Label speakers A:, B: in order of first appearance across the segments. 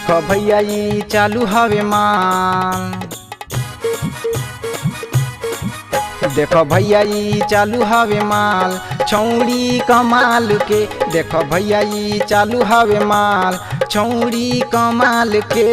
A: देखो भैया ई चालू हवे माल। देखो भैया ई चालू हवे माल छौड़ी कमाल के। देखो भैया ई चालू हवे माल छौड़ी कमाल के।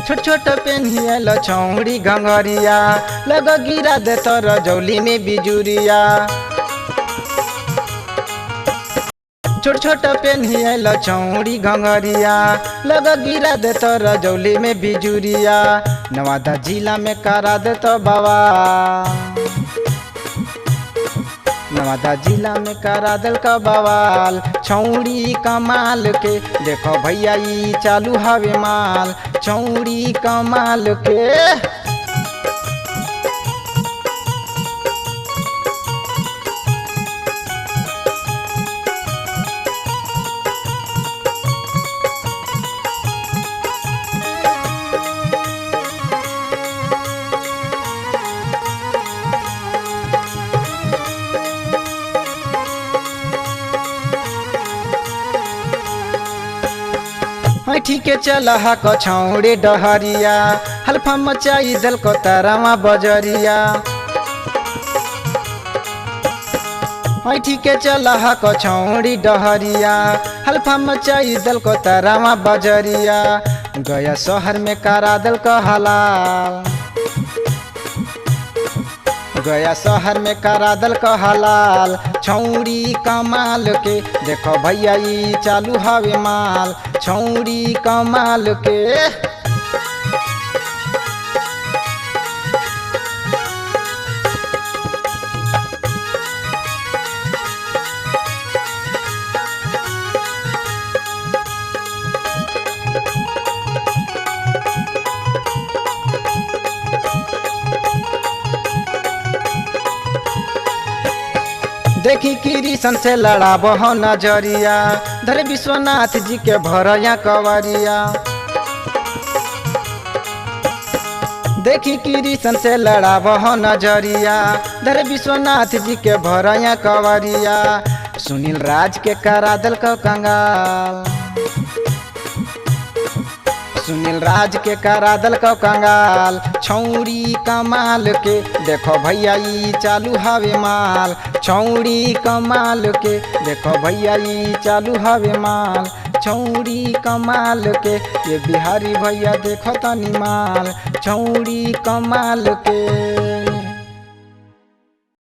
A: छोट छोट पेन्हियल छौड़ी घंगरिया लग गिरा दे तर जौली में बिजुरिया। छोट छोट पेन्हियल छौड़ी घंगरिया लग गिरा दे तर जौली में बिजुरिया। नवादा जिला में करा दे तो बाबा। नवादा जिला में करा दल का बवाल छौड़ी कमाल के। देखो भैया ई चालू हवे माल छौड़ी कमाल के। ठीक चल हक छौड़े डहरिया हल्फा मचाई दल को तारावा बजरिया। ठीक चल हक छौड़ी डहरिया हल्फा मचाई दल को तारावा बजरिया। गया शहर में करा दल को हलाल। गया शहर में करा दल का हलाल छौड़ी कमाल के। देखो भैया ई चालू हवे माल छौड़ी कमाल के। देखी किरीसन से लड़ा बह नजरिया धरे विश्वनाथ जी के भरया कवरिया। देखी किरीसन से लड़ा बह नजरिया धरे विश्वनाथ जी के भरया कवरिया। सुनील राज के करा दल का कंगाल। सुनील राज के करा दल का कंगाल छौड़ी कमाल के। देखो भैया ई चालू हवे माल छौड़ी कमाल के। देखो भैया ई चालू हवे माल छौड़ी कमाल के। ये बिहारी भैया देखो तनी माल छौड़ी कमाल के।